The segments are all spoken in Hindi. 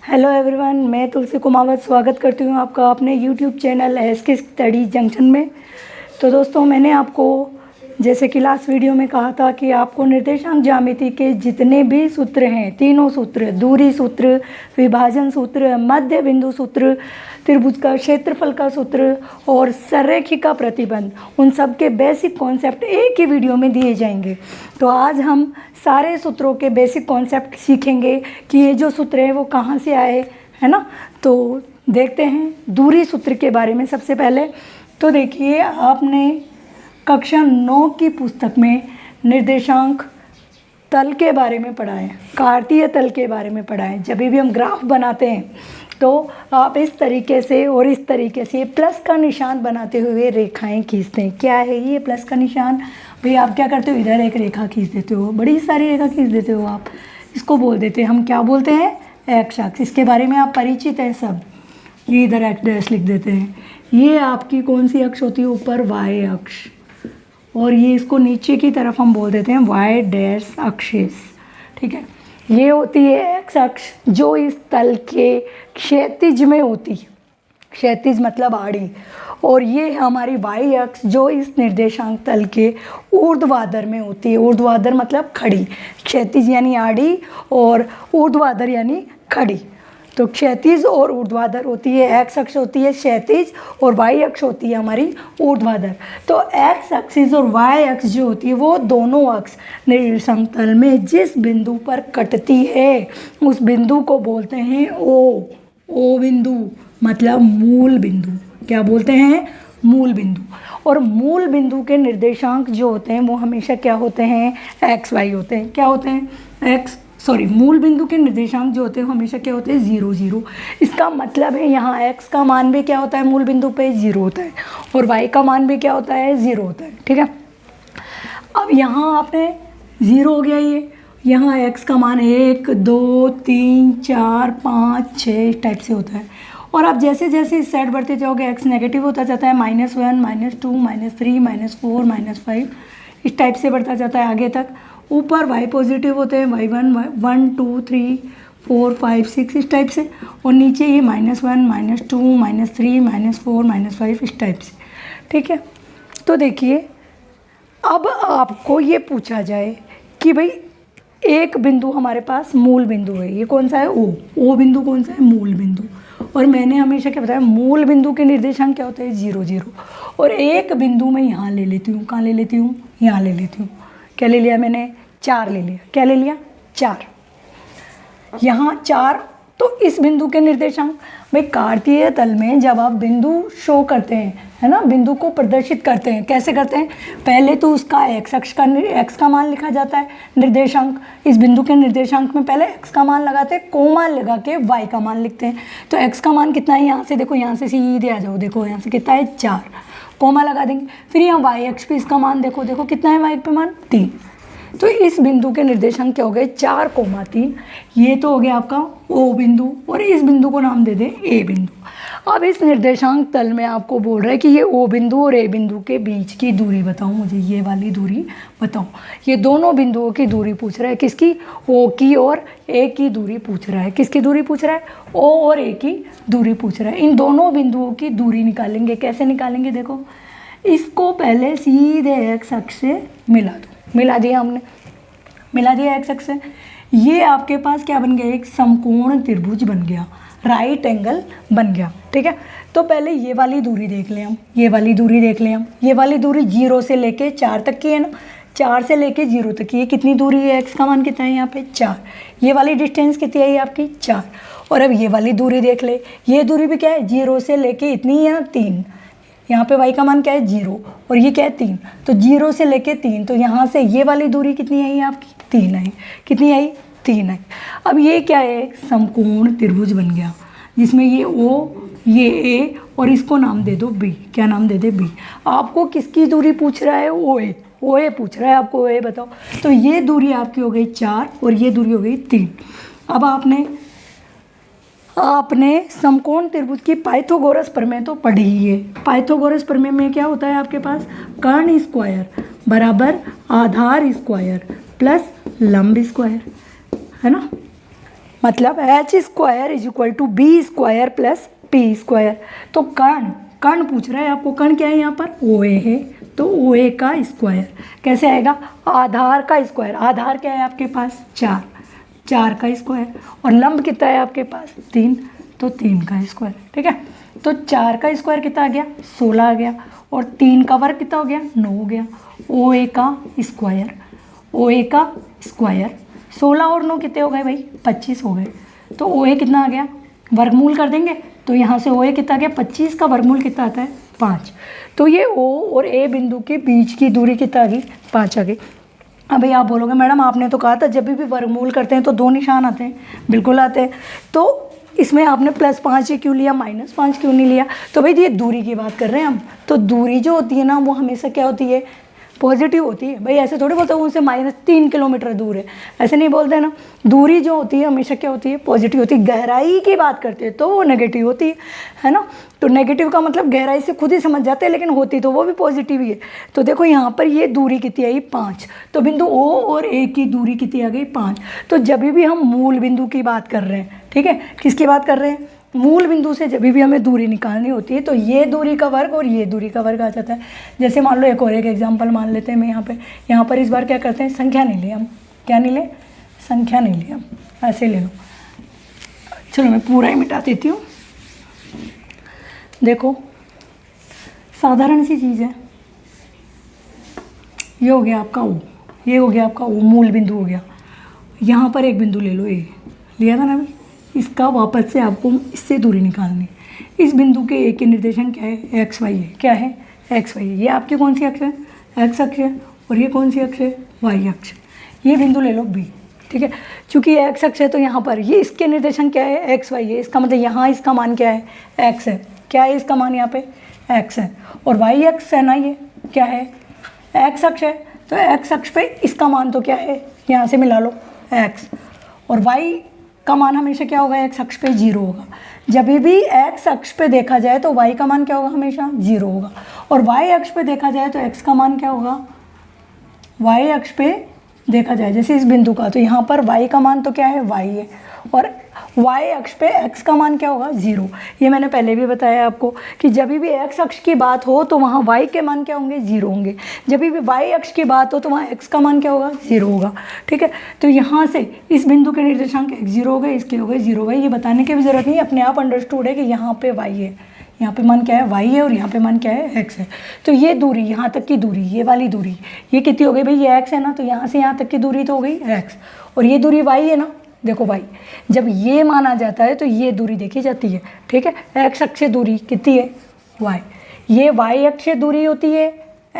हेलो एवरीवन, मैं तुलसी कुमावत स्वागत करती हूँ आपका अपने YouTube channel SK Study Junction में। तो दोस्तों, मैंने आपको जैसे कि लास्ट वीडियो में कहा था कि आपको निर्देशांक ज्यामिति के जितने भी सूत्र हैं, तीनों सूत्र, दूरी सूत्र, विभाजन सूत्र, मध्य बिंदु सूत्र, त्रिभुज का क्षेत्रफल का सूत्र और संरेखिका प्रतिबंध, उन सब के बेसिक कॉन्सेप्ट एक ही वीडियो में दिए जाएंगे। तो आज हम सारे सूत्रों के बेसिक कॉन्सेप्ट सीखेंगे कि ये जो सूत्र है वो कहाँ से आए, है ना। तो देखते हैं दूरी सूत्र के बारे में। सबसे पहले तो देखिए, आपने कक्षा 9 की पुस्तक में निर्देशांक तल के बारे में पढ़ा है, कार्तीय तल के बारे में पढ़ा है। जब भी हम ग्राफ बनाते हैं तो आप इस तरीके से और इस तरीके से प्लस का निशान बनाते हुए रेखाएं खींचते हैं। क्या है ये प्लस का निशान? भाई आप क्या करते हो, इधर एक रेखा खींच देते हो, बड़ी सारी रेखा खींच देते हो आप, इसको बोल देते हैं, हम क्या बोलते हैं, एक्स अक्ष। इसके बारे में आप परिचित हैं सब। ये इधर एक्स डैश लिख देते हैं। ये आपकी कौन सी अक्ष होती है? ऊपर वाई अक्ष, और ये इसको नीचे की तरफ हम बोल देते हैं वाई डैश अक्षेस। ठीक है, ये होती है एक्स अक्ष जो इस तल के क्षैतिज में होती है, क्षैतिज मतलब आड़ी, और ये हमारी वाई अक्ष जो इस निर्देशांक तल के ऊर्ध्वाधर में होती है। ऊर्ध्वाधर मतलब खड़ी, क्षैतिज यानी आड़ी और ऊर्ध्वाधर यानी खड़ी। तो क्षैतिज और ऊर्ध्वाधर होती है, एक्स अक्ष होती है क्षैतिज और वाई अक्ष होती है हमारी ऊर्ध्वाधर। तो एक्स एक्सिस और वाई अक्ष जो होती है वो दोनों अक्ष निर्देशांक तल में जिस बिंदु पर कटती है उस बिंदु को बोलते हैं ओ बिंदु, मतलब मूल बिंदु। क्या बोलते हैं? मूल बिंदु। और मूल बिंदु के निर्देशांक जो होते हैं वो हमेशा क्या होते हैं? एक्स वाई होते हैं। क्या होते हैं? मूल बिंदु के निर्देशांक जो होते हैं हमेशा क्या होते हैं? 0 0। इसका मतलब है यहाँ एक्स का मान भी क्या होता है? मूल बिंदु पे 0 होता है, और वाई का मान भी क्या होता है? 0 होता है। ठीक है, अब यहाँ आपने 0 हो गया, ये यहाँ एक्स का मान 1 2 3 4 5 6 इस टाइप से होता है। और आप जैसे जैसे इस साइड बढ़ते जाओगे एक्स नेगेटिव होता जाता है, -1 -2 -3 -4 -5 इस टाइप से बढ़ता जाता है आगे तक। ऊपर वाई पॉजिटिव होते हैं, y1 1 2 3 4 5 6 इस टाइप से, और नीचे ये -1 -2 -3 -4 -5 इस टाइप से। ठीक है, तो देखिए, अब आपको ये पूछा जाए कि भाई एक बिंदु हमारे पास मूल बिंदु है, ये कौन सा है? ओ बिंदु कौन सा है? मूल बिंदु। और मैंने हमेशा क्या बताया, मूल बिंदु के निर्देशांक क्या होते हैं? 0 0। और एक बिंदु मैं यहाँ ले लेती हूँ, कहाँ ले लेती हूँ? यहाँ ले लेती हूँ। क्या ले लिया मैंने? 4 ले लिया। क्या ले लिया? 4। यहाँ 4। तो इस बिंदु के निर्देशांक, भाई कार्तीय तल में जब आप बिंदु शो करते हैं, है ना, बिंदु को प्रदर्शित करते हैं, कैसे करते हैं? पहले तो उसका एक्स अक्ष का एक्स का मान लिखा जाता है, निर्देशांक, इस बिंदु के निर्देशांक में पहले एक्स का मान लगाते हैं, कोमा लगा के वाई का मान लिखते हैं। तो एक्स का मान कितना है? यहाँ से देखो, यहाँ से सीधे आ जाओ, देखो यहाँ से कितना है? 4, कोमा लगा देंगे। फिर यहाँ वाई अक्ष पे इसका मान देखो कितना है वाई पे मान? 3। तो इस बिंदु के निर्देशांक क्या हो गए? 4, 3। ये तो हो गया आपका ओ बिंदु, और इस बिंदु को नाम दे दें ए बिंदु। अब इस निर्देशांक तल में आपको बोल रहा है कि ये ओ बिंदु और ए बिंदु के बीच की दूरी बताओ मुझे, ये वाली दूरी बताओ। ये दोनों बिंदुओं की दूरी पूछ रहा है, किसकी? ओ की और ए की दूरी पूछ रहा है। किसकी दूरी पूछ रहा है? ओ और ए की दूरी पूछ रहा है। इन दोनों बिंदुओं की दूरी निकालेंगे। कैसे निकालेंगे? देखो, इसको पहले सीधे एक्स अक्ष से मिला दो। मिला दिया हमने, मिला दिया एक्स अक्ष से। ये आपके पास क्या बन गया? एक समकोण त्रिभुज बन गया, राइट एंगल बन गया। ठीक है, तो पहले ये वाली दूरी देख लें हम, ये वाली दूरी देख लें हम। ये वाली दूरी 0 से लेके 4 तक की है ना, 4 से लेके 0 तक की है। कितनी दूरी है? एक्स का मान कितना है यहाँ पे? 4। ये वाली डिस्टेंस कितनी है आपकी? 4। और अब ये वाली दूरी देख ले, ये दूरी भी क्या है? 0 से लेके इतनी है 3। यहाँ पे y का मान क्या है? 0, और ये क्या है? 3। तो 0 से लेके 3, तो यहाँ से ये वाली दूरी कितनी आई आपकी? 3 आई। कितनी आई? 3 आई। अब ये क्या है? समकोण त्रिभुज बन गया, जिसमें ये O, ये A, और इसको नाम दे दो B। क्या नाम दे दे? B। आपको किसकी दूरी पूछ रहा है? OA पूछ रहा है आपको, OA बताओ। तो ये दूरी आपकी हो गई 4, और ये दूरी हो गई 3। अब आपने समकोण त्रिभुज की पाइथागोरस प्रमेय तो पढ़ी ही है। पाइथागोरस प्रमेय में क्या होता है आपके पास? कर्ण स्क्वायर बराबर आधार स्क्वायर प्लस लंब स्क्वायर, है ना। मतलब H square is equal to B square plus P square. तो कर्ण पूछ रहा है आपको, कर्ण क्या है यहाँ पर, ओ ए है, तो ओ ए का स्क्वायर कैसे आएगा, आधार का स्क्वायर, आधार क्या है आपके पास 4, 4 का स्क्वायर, और लंब कितना है आपके पास 3, तो 3 का स्क्वायर। ठीक है, तो 4 का स्क्वायर कितना आ गया 16 आ गया, और 3 का वर्ग कितना हो गया 9 हो गया। ओ ए का स्क्वायर, ओ ए का स्क्वायर 16 और 9 कितने हो गए भाई 25 हो गए। तो ओ ए कितना आ गया, वर्गमूल कर देंगे तो यहाँ से ओ ए कितना आ गया 25 का वर्गमूल कितना आता है 5। तो ये ओ और ए बिंदु के बीच की दूरी कितना आ गई 5 आ गई। अब भाई आप बोलोगे मैडम आपने तो कहा था जब भी वर्गमूल करते हैं तो 2 निशान आते हैं, बिल्कुल आते हैं, तो इसमें आपने +5 क्यों लिया, -5 क्यों नहीं लिया। तो भाई ये दूरी की बात कर रहे हैं हम, तो दूरी जो होती है ना वो हमेशा क्या होती है, पॉजिटिव होती है। भाई ऐसे थोड़ी बोलते हैं उनसे -3 किलोमीटर दूर है, ऐसे नहीं बोलते ना। दूरी जो होती है हमेशा क्या होती है, पॉजिटिव होती है। गहराई की बात करते हैं तो वो नेगेटिव होती है ना। तो नेगेटिव का मतलब गहराई से खुद ही समझ जाते हैं, लेकिन होती तो वो भी पॉजिटिव ही है। तो देखो यहाँ पर ये दूरी कितनी आई 5, तो बिंदु ओ और ए की दूरी कितनी आ गई 5। तो जब भी हम मूल बिंदु की बात कर रहे हैं, ठीक है, किसकी बात कर रहे हैं, मूल बिंदु से जब भी हमें दूरी निकालनी होती है तो ये दूरी का वर्ग और ये दूरी का वर्ग आ जाता है। जैसे मान लो एक और एक एग्जांपल मान लेते हैं, मैं यहाँ पर इस बार क्या करते हैं, संख्या नहीं ले हम, क्या नहीं ले, संख्या नहीं ले हम, ऐसे ले लो। चलो मैं पूरा ही मिटा देती हूँ। देखो साधारण सी चीज़ है, ये हो गया आपका ओ, ये हो गया आपका ओ, मूल बिंदु हो गया। यहाँ पर एक बिंदु ले लो, ए लिया था ना अभी, इसका वापस से आपको इससे दूरी निकालनी है। इस बिंदु के ए के निर्देशांक क्या है, एक्स वाई है, क्या है एक्स वाई है। ये आपकी कौन सी अक्ष है, एक्स अक्ष है, और ये कौन सी अक्ष है, वाई अक्ष। ये बिंदु ले लो बी, ठीक है, चूंकि एक्स अक्ष है तो यहाँ पर ये इसके निर्देशांक क्या है, एक्स वाई है, इसका मतलब यहाँ इसका मान क्या है, एक्स है, क्या है इसका मान यहाँ पे एक्स है, और वाई अक्ष है ना, ये क्या है एक्स अक्ष है, तो एक्स अक्ष पे इसका मान तो क्या है, यहाँ से मिला लो एक्स, और वाई का मान हमेशा क्या होगा, एक्स अक्ष पे 0 होगा। जब भी एक्स अक्ष पे देखा जाए तो वाई का मान क्या होगा, हमेशा 0 होगा, और वाई अक्ष पे देखा जाए तो एक्स का मान क्या होगा, वाई अक्ष पे देखा जाए जैसे इस बिंदु का, तो यहाँ पर वाई का मान तो क्या है, वाई है, और वाई अक्ष पे एक्स का मान क्या होगा, 0। ये मैंने पहले भी बताया आपको कि जब भी एक्स अक्ष की बात हो तो वहाँ वाई के मान क्या होंगे, 0 होंगे। जब भी वाई अक्ष की बात हो तो वहाँ एक्स का मान क्या होगा, 0 होगा। ठीक है, तो यहाँ से इस बिंदु के निर्देशांक x 0 हो गए, इसके हो गए 0 वाई। ये बताने की भी ज़रूरत नहीं, अपने आप अंडरस्टूड है कि यहाँ पे वाई है, यहाँ पे मान क्या है, वाई है, और यहाँ पे मान क्या है, एक्स है। तो ये दूरी, यहाँ तक की दूरी, ये वाली दूरी, ये कितनी हो गई भाई, ये एक्स है ना, तो यहाँ से यहाँ तक की दूरी तो हो गई एक्स, और ये दूरी वाई है ना, देखो भाई जब ये माना जाता है तो ये दूरी देखी जाती है। ठीक है, एक्स अक्ष दूरी कितनी है, वाई, ये वाई अक्ष दूरी होती है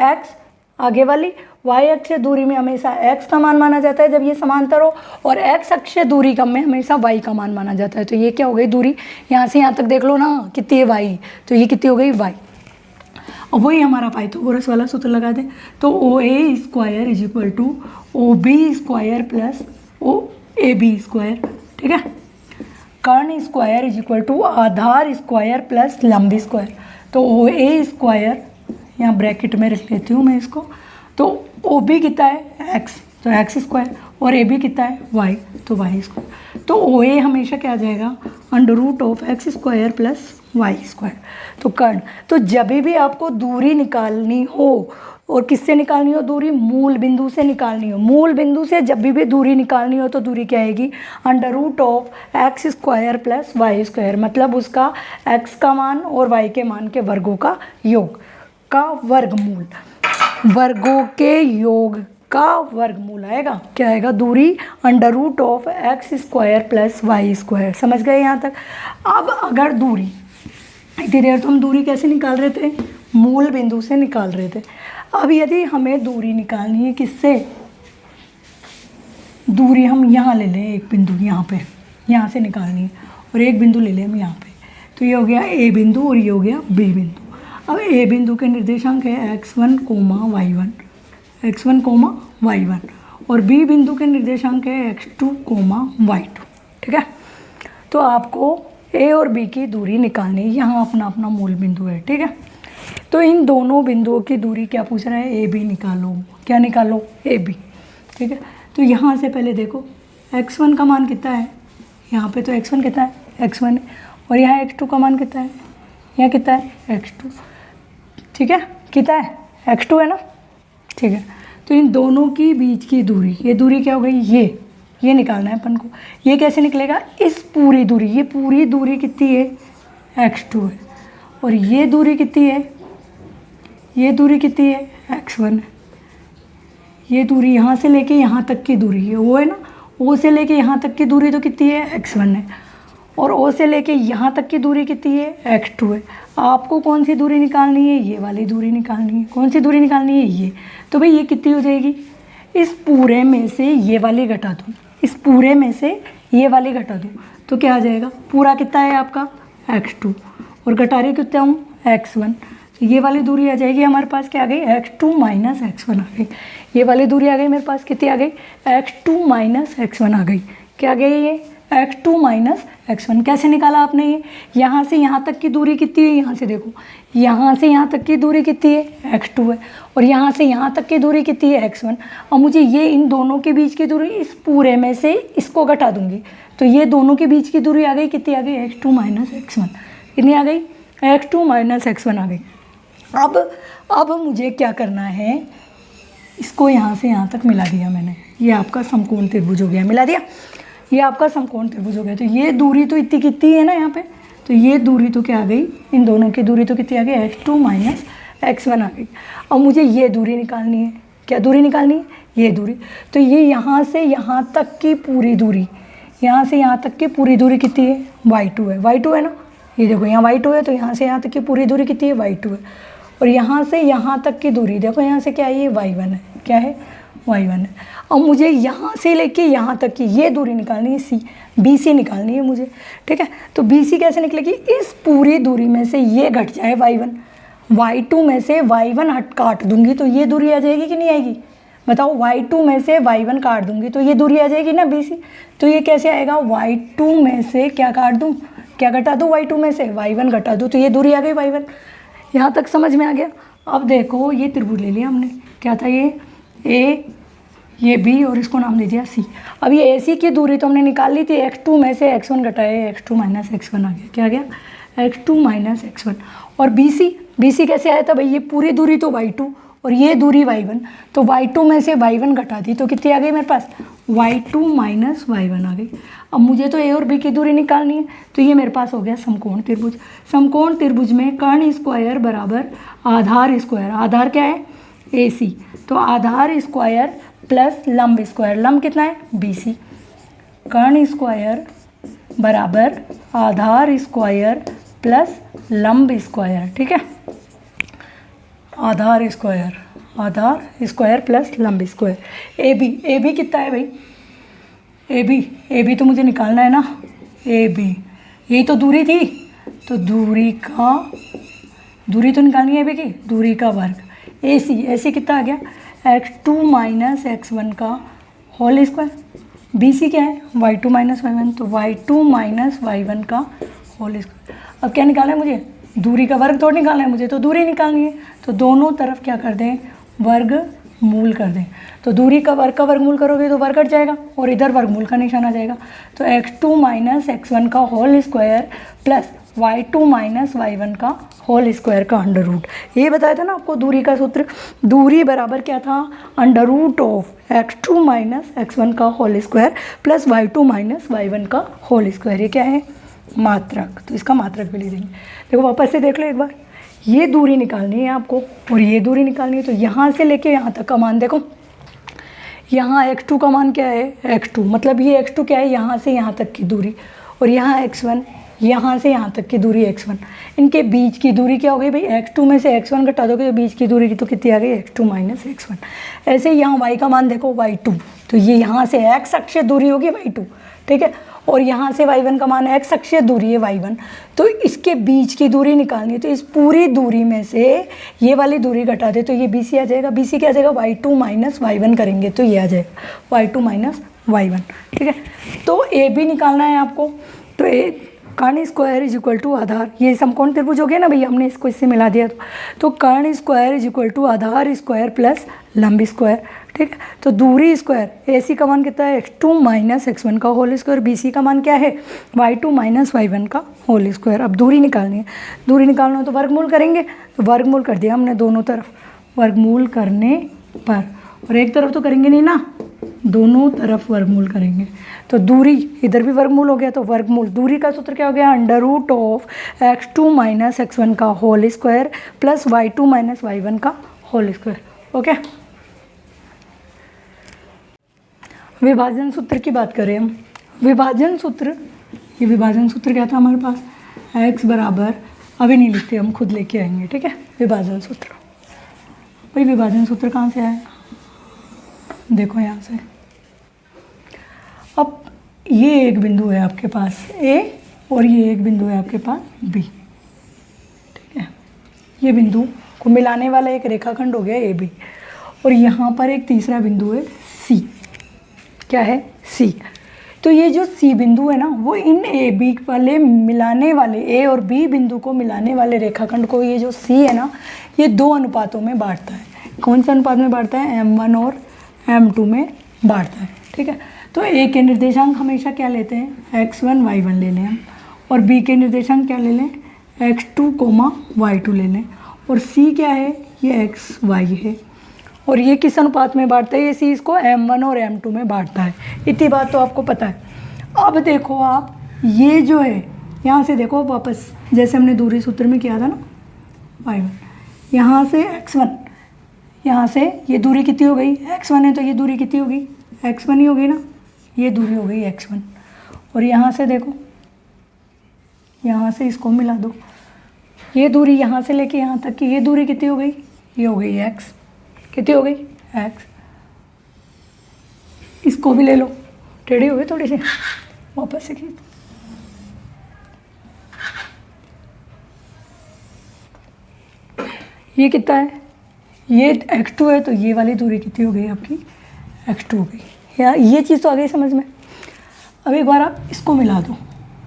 एक्स, आगे वाली वाई अक्ष दूरी में हमेशा एक्स का मान माना जाता है जब ये समांतर हो, और एक्स अक्ष दूरी का में हमेशा वाई का मान माना जाता है। तो ये क्या हो गई दूरी, यहाँ से यहाँ तक देख लो ना कितनी है वाई, तो ये कितनी हो गई वाई। और वही हमारा पाइथागोरस वाला सूत्र लगा दें, तो O A square is equal to O B square plus O A B square. ठीक है, कर्ण स्क्वायर इज इक्वल टू आधार स्क्वायर प्लस लंब स्क्वायर। तो ओ ए स्क्वायर यहाँ ब्रैकेट में रख लेती हूँ मैं इसको, तो ओ बी कितना है एक्स, तो एक्स स्क्वायर, और ए बी कितना है वाई, तो वाई स्क्वायर। तो ओ ए हमेशा क्या आ जाएगा, √x square plus Y square. तो कर्ण, तो जब भी आपको दूरी निकालनी हो, और किससे निकालनी हो दूरी, मूल बिंदु से निकालनी हो, मूल बिंदु से जब भी दूरी निकालनी हो तो दूरी क्या आएगी, √x square plus Y square, मतलब उसका x का मान और y के मान के वर्गों का योग का वर्गमूल, वर्गों के योग का वर्गमूल आएगा, क्या आएगा, दूरी √x square plus Y square. समझ गए यहाँ तक। अब अगर दूरी, इतनी देर तो हम दूरी कैसे निकाल रहे थे, मूल बिंदु से निकाल रहे थे। अब यदि हमें दूरी निकालनी है किससे, दूरी हम यहाँ ले लें, एक बिंदु यहाँ पे, यहाँ से निकालनी है, और एक बिंदु ले लें हम यहाँ पे, तो ये हो गया ए बिंदु और ये हो गया बी बिंदु। अब ए बिंदु के निर्देशांक है x1, y1, x1, y1, और बी बिंदु के निर्देशांक है x2, y2। ठीक है, तो आपको ए और बी की दूरी निकालनी है, यहाँ अपना अपना मूल बिंदु है। ठीक है, तो इन दोनों बिंदुओं की दूरी क्या पूछ रहा है, ए बी निकालो, क्या निकालो, ए बी। ठीक है, तो यहाँ से पहले देखो x1 का मान कितना है, यहाँ पे तो x1 कितना है, x1 है, और यहाँ x2 का मान कितना है, यहाँ कितना है x2, ठीक है, कितना है x2 है ना, ठीक है। तो इन दोनों की बीच की दूरी, ये दूरी क्या हो गई, ये निकालना है अपन को। ये कैसे निकलेगा, इस पूरी दूरी, ये पूरी दूरी कितनी है, x2 है, और ये दूरी कितनी है, ये दूरी कितनी है, x1 है। ये दूरी यहाँ से लेके यहाँ तक की दूरी है, वो है ना, O से लेके यहाँ तक की दूरी तो कितनी है, x1 है, और O से लेके यहाँ तक की दूरी कितनी है, x2 है। आपको कौन सी दूरी निकालनी है, ये वाली दूरी निकालनी है। कौन सी दूरी निकालनी है, ये। तो भाई ये कितनी हो जाएगी, इस पूरे में से ये वाली घटा दूँ, इस पूरे में से ये वाली घटा दूँ तो क्या आ जाएगा, पूरा कितना है आपका x2, और घटा रही कितना हूँ, x1। तो ये वाली दूरी आ जाएगी हमारे पास, क्या आ गई, x2 माइनस x1 आ गई। ये वाली दूरी आ गई मेरे पास, कितनी आ गई, x2 माइनस x1 आ गई। क्या आ गई ये, x2 माइनस x1। कैसे निकाला आपने ये, यहाँ से यहाँ तक की दूरी कितनी है, यहाँ से देखो, यहाँ से यहाँ तक की दूरी कितनी है, x2 है, और यहाँ से यहाँ तक की दूरी कितनी है, x1। और मुझे ये इन दोनों के बीच की दूरी, इस पूरे में से इसको घटा दूंगी तो ये दोनों के बीच की दूरी आ गई, कितनी आ गई, x2 माइनस x1। कितनी आ गई, x2 माइनस x1 आ गई। अब मुझे क्या करना है, इसको यहाँ से यहाँ तक मिला दिया मैंने, ये आपका समकोण त्रिभुज हो गया, मिला दिया, ये आपका समकोण त्रिभुज हो गया। तो ये दूरी तो इतनी कितनी है ना यहाँ पे, तो ये दूरी तो क्या आ गई, इन दोनों की दूरी तो कितनी आ गई, x2 माइनस x1 आ गई। अब मुझे ये दूरी निकालनी है, क्या दूरी निकालनी है, ये दूरी। तो ये यहाँ से यहाँ तक की पूरी दूरी, यहाँ से यहाँ तक की पूरी दूरी कितनी है, y2 है, y2 है ना, ये देखो यहाँ y2 है, तो यहाँ से यहाँ तक की पूरी दूरी कितनी है, y2 है, और यहाँ से यहाँ तक की दूरी देखो, यहाँ से क्या है, ये y1 है, क्या है, y1 है। अब मुझे यहाँ से लेके यहाँ तक की ये दूरी निकालनी है, BC निकालनी है मुझे, ठीक है। तो BC कैसे निकलेगी, इस पूरी दूरी में से ये घट जाए y1, y2 में से y1 हट काट दूंगी तो ये दूरी आ जाएगी कि नहीं आएगी, बताओ। y2 में से y1 काट दूंगी तो ये दूरी आ जाएगी ना BC। तो ये कैसे आएगा, y2 में से क्या काट दूँ, क्या घटा दूँ, y2 में से y1 घटा दूँ तो ये दूरी आ गई y1। यहाँ तक समझ में आ गया। अब देखो ये त्रिभुज ले लिया हमने, क्या था ये A, ये B, और इसको नाम दे दिया C। अब ये AC की दूरी तो हमने निकाल ली थी, x2 में से x1 घटाए, x2 माइनस x1 आ गया, क्या आ गया, x2 माइनस x1। और BC कैसे आया था भाई, ये पूरी दूरी तो y2 और ये दूरी y1, तो y2 में से y1 घटा दी तो कितनी आ गई मेरे पास, y2 माइनस y1 आ गई। अब मुझे तो A और B की दूरी निकालनी है, तो ये मेरे पास हो गया समकोण त्रिभुज। समकोण त्रिभुज में कर्ण स्क्वायर बराबर आधार स्क्वायर, आधार क्या है, AC, तो आधार स्क्वायर प्लस लंब स्क्वायर, लंब कितना है, BC। कर्ण स्क्वायर बराबर आधार स्क्वायर प्लस लंब स्क्वायर, ठीक है, आधार स्क्वायर प्लस लंब स्क्वायर। AB कितना है भाई, AB तो मुझे निकालना है ना, AB यही तो दूरी थी, तो दूरी तो निकालनी है AB की, दूरी का वर्ग। AC कितना आ गया, x2 माइनस x1 का होल स्क्वायर। BC क्या है, y2 माइनस y1, तो y2 माइनस y1 का होल स्क्वायर। अब क्या निकालना है मुझे, दूरी का वर्ग थोड़ा निकालना है मुझे, तो दूरी निकालनी है, तो दोनों तरफ क्या कर दें, वर्ग मूल कर दें। तो दूरी का वर्गमूल करोगे तो वर्ग कट जाएगा और इधर वर्गमूल का निशान आ जाएगा। तो x2 माइनस x1 का whole square plus y2 minus y1 का होल स्क्वायर का अंडर रूट। ये बताया था ना आपको दूरी का सूत्र, दूरी बराबर क्या था, under root of x2 minus x1 का whole square plus y2 minus y1 का होल स्क्वायर। ये क्या है, मात्रक, तो इसका मात्रक भी ले देंगे। देखो वापस से देख लो एक बार, ये दूरी निकालनी है आपको और ये दूरी निकालनी है। तो यहाँ से लेके यहाँ तक का मान देखो, यहाँ x2 का मान क्या है, x2, मतलब ये x2 क्या है, यहाँ से यहाँ तक की दूरी, और यहाँ x1, यहाँ से यहाँ तक की दूरी x1। इनके बीच की दूरी क्या हो गई भाई, x2 में से x1 घटा दोगे तो बीच की दूरी की तो कितनी आ गई, x2 माइनस x1। ऐसे ही यहाँ y का मान देखो, y2, तो ये यहाँ से x अक्षीय दूरी होगी y2, ठीक है, और यहाँ से y1 का मान x अक्षीय दूरी है y1। तो इसके बीच की दूरी निकालनी है, तो इस पूरी दूरी में से ये वाली दूरी घटा दे तो ये BC आ जाएगा। BC क्या आ जाएगा, y2 माइनस y1 करेंगे तो ये आ जाएगा y2 माइनस y1, ठीक है। तो AB निकालना है आपको, तो कर्ण स्क्वायर इज इक्वल टू आधार, ये समकोण त्रिभुज हो गया ना भैया, हमने इसको इससे मिला दिया। तो कर्ण स्क्वायर इज इक्वल टू आधार स्क्वायर प्लस लंब स्क्वायर। ठीक है। तो दूरी स्क्वायर AC का मान कितना है x2 माइनस x1 का होल स्क्वायर, BC का मान क्या है y2 माइनस y1 का होल स्क्वायर। अब दूरी निकालनी है, दूरी निकालना है तो वर्गमूल करेंगे, तो वर्गमूल कर दिया हमने दोनों तरफ। वर्गमूल करने पर, और एक तरफ तो करेंगे नहीं ना, दोनों तरफ वर्गमूल करेंगे। तो दूरी इधर भी वर्गमूल हो गया, तो वर्गमूल दूरी का सूत्र क्या हो गया, under root of x2 minus x1 का whole square plus y2 minus y1 का होल स्क्वायर। ओके, विभाजन सूत्र की बात करें हम। विभाजन सूत्र, ये विभाजन सूत्र क्या था हमारे पास, x बराबर, अभी नहीं लिखते हम, खुद लेके आएंगे, ठीक है। विभाजन सूत्र, भाई विभाजन सूत्र कहाँ से आया, देखो यहाँ से। अब ये एक बिंदु है आपके पास A और ये एक बिंदु है आपके पास B, ठीक है। ये बिंदु को मिलाने वाला एक रेखाखंड हो गया AB, और यहाँ पर एक तीसरा बिंदु है C, क्या है C। तो ये जो C बिंदु है ना, वो इन AB वाले मिलाने वाले A और B बिंदु को मिलाने वाले रेखाखंड को, ये जो C है ना, ये दो अनुपातों में बांटता है। कौन से अनुपात में बांटता है, M1 और M2 में बांटता है, ठीक है। तो A के निर्देशांक हमेशा क्या लेते हैं, x1 y1 ले लें हम, और B के निर्देशांक क्या ले लें, x2 y2 ले लें, और C क्या है, ये xy है। और ये किस अनुपात में बांटता है, ये C इसको M1 और M2 में बांटता है। इतनी बात तो आपको पता है। अब देखो आप, ये जो है यहाँ से देखो वापस, जैसे हमने दूरी सूत्र में किया था ना, y1, यहाँ से x1, यहाँ से ये दूरी कितनी हो गई, x1 है तो ये दूरी कितनी होगी, x1 ही हो गई ना, ये दूरी हो गई x1। और यहाँ से देखो, यहाँ से इसको मिला दो, ये दूरी यहाँ से लेके यहाँ तक की ये दूरी कितनी हो गई, ये हो गई x, कितनी हो गई x। इसको भी ले लो, टेढ़ी हो गई थोड़ी सी, वापस से खींच। ये कितना है, ये x2 है, तो ये वाली दूरी कितनी हो गई आपकी, x2 हो गई। या ये चीज़ तो आ गई समझ में। अब एक बार आप इसको मिला दो,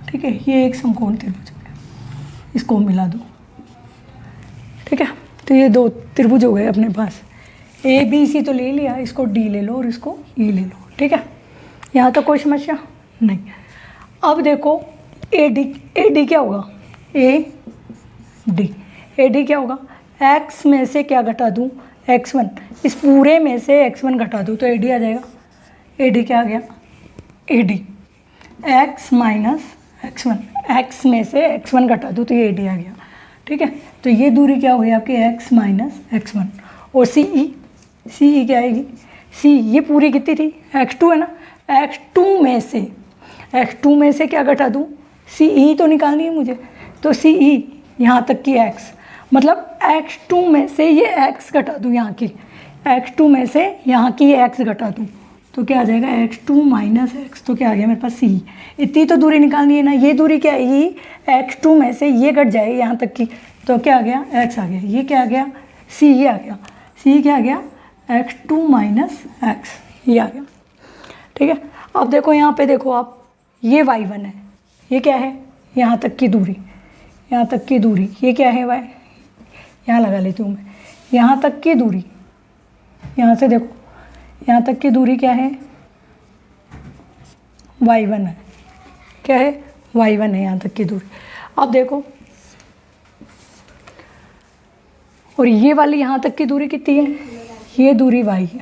ठीक है, ये एक समकोण त्रिभुज है, इसको मिला दो, ठीक है। तो ये दो त्रिभुज हो गए अपने पास, ABC तो ले लिया, इसको D ले लो और इसको E ले लो, ठीक है। यहाँ तक कोई समस्या नहीं। अब देखो AD क्या होगा, AD क्या होगा, x में से क्या घटा दूँ, x1, इस पूरे में से x1 घटा दूँ तो AD आ जाएगा। AD क्या आ गया, AD x minus x1, x में से x1 घटा दूँ तो ये AD आ गया, ठीक है। तो ये दूरी क्या हो गई आपकी, x माइनस x1। और CE क्या आएगी, C ये पूरी कितनी थी, x2 है ना, x2 में से क्या घटा दूँ, CE तो निकालनी है मुझे, तो CE यहाँ तक की x, मतलब x2 में से ये x घटा दूँ, यहाँ की x2 में से यहाँ की x घटा दूँ तो क्या आ जाएगा, x2 माइनस x, तो क्या आ गया मेरे पास CE। इतनी तो दूरी निकालनी है ना, ये दूरी क्या आएगी, x2 में से ये घट जाएगी यहाँ तक की, तो क्या आ गया, x आ गया। ये क्या आ गया, CE आ गया। CE क्या आ गया, x2 माइनस x, ये आ गया, ठीक है। अब देखो यहाँ पे देखो आप, ये y1 है, ये क्या है, यहाँ तक की दूरी, यहाँ तक की दूरी, ये क्या है y, यहाँ लगा लेती हूँ मैं, यहाँ तक की दूरी, यहाँ से देखो यहाँ तक की दूरी क्या है, y1 है, क्या है, y1 है यहाँ तक की दूरी। अब देखो, और ये वाली यहाँ तक की दूरी कितनी है, ये दूरी y है,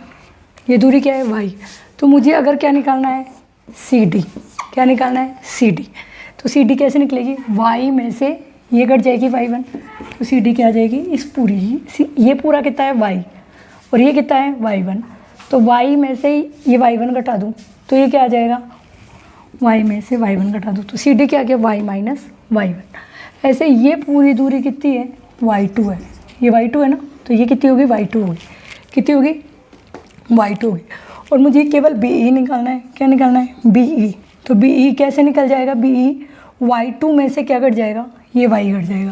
ये दूरी क्या है, y। तो मुझे अगर क्या निकालना है, CD, क्या निकालना है, CD। तो CD कैसे निकलेगी, y में से ये कट जाएगी y1, तो CD क्या आ जाएगी, इस पूरी ही, ये पूरा कितना है y, और ये कितना है y1, तो y में से ये y1 घटा दूँ तो ये क्या आ जाएगा, y में से y1 घटा दूँ तो CD क्या आ गया, y माइनस y1। ऐसे ये पूरी दूरी कितनी है, y2 है, ये y2 है ना, तो ये कितनी होगी, y2 होगी, कितनी होगी, y2 होगी। और मुझे केवल BE निकालना है, क्या निकालना है, BE। तो BE कैसे निकल जाएगा, BE y2 में से क्या घट जाएगा, ये y घट जाएगा।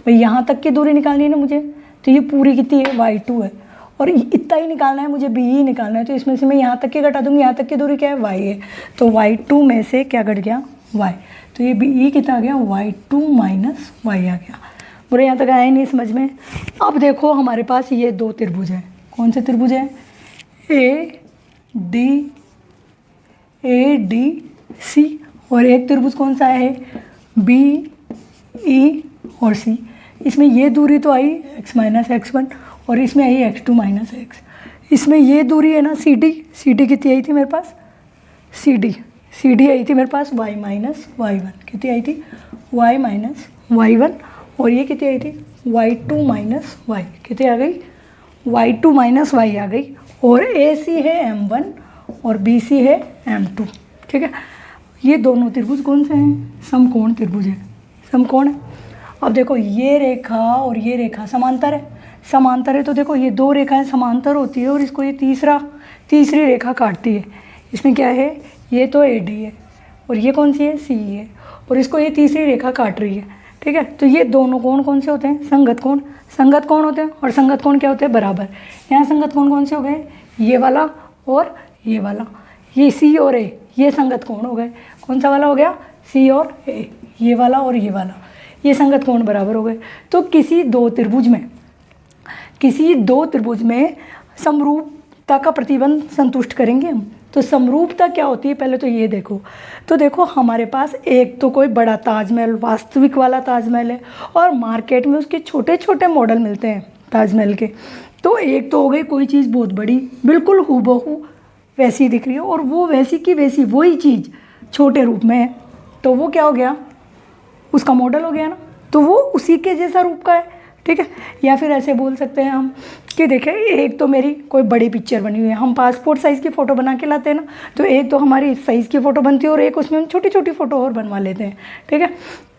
भाई यहाँ तक की दूरी निकालनी है ना मुझे, तो ये पूरी कितनी है, y2 है, और इतना ही निकालना है मुझे, BE निकालना है। तो इसमें से मैं यहाँ तक की घटा दूँगी, यहाँ तक की दूरी क्या है, y है, तो y2 में से क्या घट गया, y। तो ये BE कितना आ गया, y2 माइनस y आ गया। पूरे यहाँ तक आया नहीं समझ में। अब देखो हमारे पास ये दो त्रिभुज है, कौन से त्रिभुज है, ए डी सी, और एक त्रिभुज कौन सा है, बी ई और सी। इसमें ये दूरी तो आई x माइनस x1 और इसमें आई x2 माइनस x। इसमें ये दूरी है ना सी डी कितनी आई थी मेरे पास, सी डी आई थी मेरे पास y माइनस y1, कितनी आई थी y माइनस y1, और ये कितनी आई थी y2 माइनस y, कितनी आ गई y2 माइनस y आ गई। और AC है m1 और BC है m2, ठीक है। ये दोनों त्रिभुज कौन से हैं, समकोण त्रिभुज है, समकोण है। अब देखो ये रेखा और ये रेखा समांतर है, समांतर है तो देखो ये दो रेखाएं समांतर होती है और इसको ये तीसरी रेखा काटती है। इसमें क्या है, ये तो AD है और ये कौन सी है, CE है, और इसको ये तीसरी रेखा काट रही है, ठीक है। तो ये दोनों कोण कौन से होते हैं, संगत कोण होते हैं। और संगत कोण क्या होते हैं, बराबर। यहाँ संगत कोण कौन से हो गए, ये वाला और ये वाला, ये C और A, ये संगत कोण हो गए। कौन सा वाला हो गया, C और A, ये वाला और ये वाला, ये संगत कोण बराबर हो गए। तो किसी दो त्रिभुज में समरूपता का प्रतिबंध संतुष्ट करेंगे हम। तो समरूपता क्या होती है, पहले तो ये देखो। तो देखो हमारे पास एक तो कोई बड़ा ताजमहल, वास्तविक वाला ताजमहल है, और मार्केट में उसके छोटे छोटे मॉडल मिलते हैं ताजमहल के। तो एक तो हो गई कोई चीज़ बहुत बड़ी, बिल्कुल हूबहू वैसी दिख रही है, और वो वैसी की वैसी वही चीज़ छोटे रूप में है, तो वो क्या हो गया, उसका मॉडल हो गया ना, तो वो उसी के जैसा रूप का है, ठीक है। या फिर ऐसे बोल सकते हैं हम कि देखें, एक तो मेरी कोई बड़ी पिक्चर बनी हुई है, हम पासपोर्ट साइज़ की फ़ोटो बना के लाते हैं ना, तो एक तो हमारी इस साइज़ की फ़ोटो बनती है और एक उसमें हम छोटी छोटी फ़ोटो और बनवा लेते हैं, ठीक है।